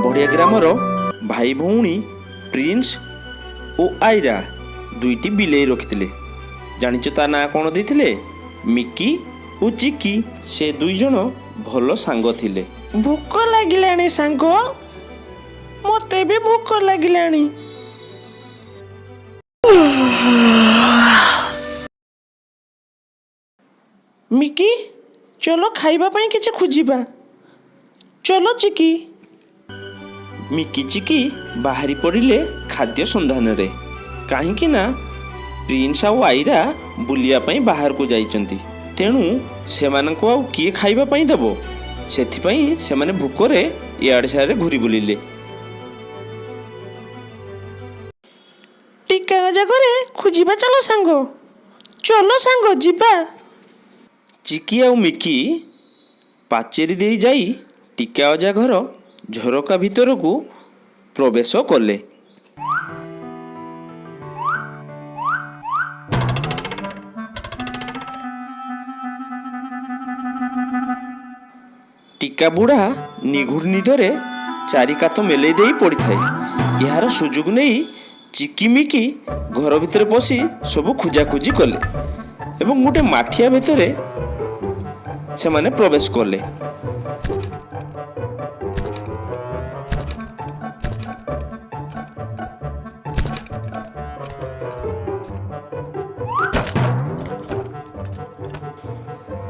बढ़िया ग्रामर भाई भौणी प्रिंस और आयरा दुईटी बिलेई रखिथिले। जानिच ता ना कौन देथिले? मिकी और चिकी। से दुई जण भल सांग थिले। भूख लागिलाणी सांग, मते भी भूख लागिलाणी। मिकी चलो खाइबा पई किछि खुजिबा। चलो चिकी। मिकी चिकी बाहरी पड़िले खाद्य संधान रे। काहींकि ना प्रिंस आउ आईरा बुलिया पई बाहर को जाइचंती। तेणु सेमानंको आउ किए खाइबा पई देबो। सेथिपई सेमाने भूकरे इआड़े सारे घुरी बुलिले। टिका जगरे खुजिबा चलो सांग। चलो सांग जिबा। चिकी आउ मिकी पाचेरी दे जाई टिका अजा घर झरका भितर को प्रवेश कले। टिका बुढ़ा निघुर निदरे चारि कात मेले दे पड़ी थाए। यार सुजोग नहीं चिकी मिकी घर भितर पशि सब खोजाखोजी कले एवं गोटे माठिया भितरे से माने प्रवेश कले।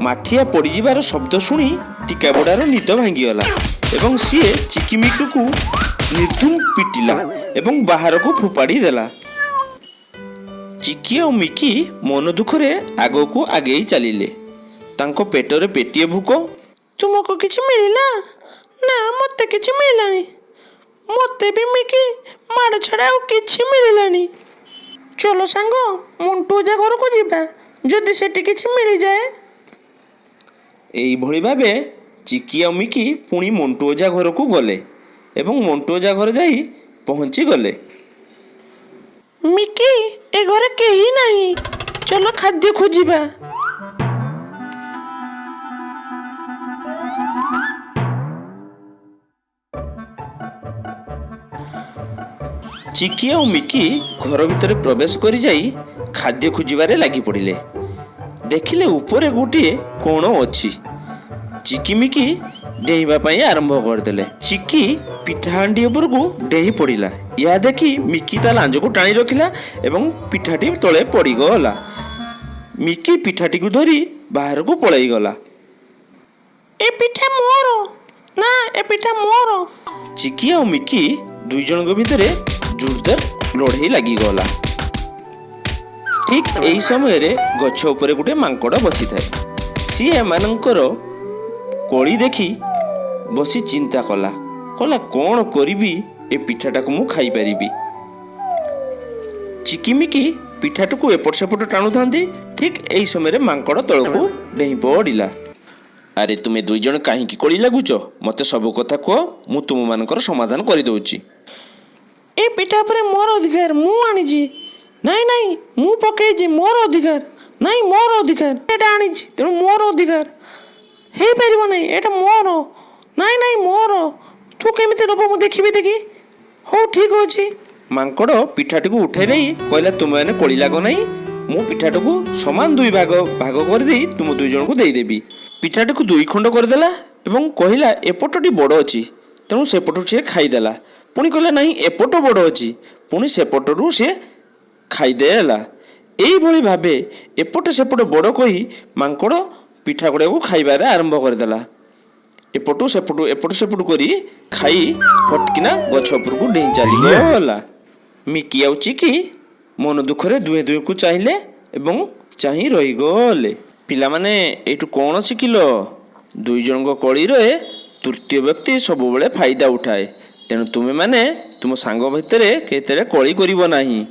माठिया पड़ीजार शब्द शुणी टिका बुढ़ार निद भांगीगला एवं सीए चिकिमिकु को निर्धुम पिटिला एवं बाहर को फोपाड़ी देला। चिकी और मिकी मन दुखरे आगो को आगे चलिले। तांको पेटरे पेटिए भूक। तुमको किछि मिलिला? ना मते किछि मिलानी। मते भी मिकी माड़ छड़ा और किछि मिलिलानी। चलो सांग मुंटू जा घर को जिबा जदि सेठी किछि मिली जाए। एई भଳି भाबे चिकी और मिकी पुणी मंटू ओझा घर को गले एवं मंटू ओझा घर जाई पहुंची गले। मिकी ए घरे केही नहीं, चलो खाद्य खोजिबा। चिकी और मिकी घर भितर प्रवेश करी जाई खाद्य खोजिबारे लागी पड़िले। देखिले ऊपर गोटे कोण अच्छी। चिकी मिकी डेइबा पई आरंभ करदेले। चिकी पिठाहांडी ऊपर को डेही पड़िला। या देखी मिकी ता लांज को टाणी रखिला एवं पिठाटी तले पड़ी गला। मिकी पिठाटी को धरी बाहर को पळाई गला। ए पिठा मोर ना, ए पिठा मोर। चिकी और मिकी दुई जनक भितरे जोरदार लड़ाई लगी गला। ठीक यही समय गछ उपरे गोटे मांकड़ बसी थाए। सी एमानंकर कली देखी बसी चिंता कला कौन करिबी ए पिठाटा को मु खाई परिबी। चिकिमिकी पिठाटा को एपट सेपट टाणु थांती। ठीक यही समय मांकड़ तलको डेही पड़िला। अरे तुमे दुई जण काहींकी कली लागुच? मते सब कथा कह, मु तुम मानकर समाधान कर दउची। ए पिठा पर मोर अधिकार, मु आनिजी। नहीं नहीं मु पकईजी, मोर अधिकार। नहीं मोर अधिकार, एटा आनिजी तेणु मोर अधिकार। हे परिबो नहीं, एटा मोर। नहीं नहीं मोर। तू केमिति रब मु देखिबी देखी। हो ठीक होची। मांकड़ पिठाटी को उठाई नहीं कहला तुम मैंने कली लाग नहीं, मु पिठाटी को समान दुई भाग कर दे तुम दुई जन को दे देबी। पिठाटी को दुई खंड करदेला एवं कहला एपटटी बड़ अच्छी तेणु सेपटू सी खाईदेला। पुणी कहला नहीं एपट बड़ अच्छी पुणी सेपटू सी खाईदेला। यही भली भावे एपट सेपट बड़ कही मांकड़ पिठा गुड़ा को खाइबारे आरंभ करदेला। एपटू सेपटू करी खाई फटकिना गछ उपर को डेई चली गला। मिकी आउ चिकी मन दुखरे दुहे दुहे को चाहिए एवं चाही रही गले। पिला माने एटू कौन शिखिल? दुई जनक कली रे तृतीय व्यक्ति सब बेले फायदा उठाए। तेणु तुमे माने तुम सांग भितर केतेरे कली करिबो नाही।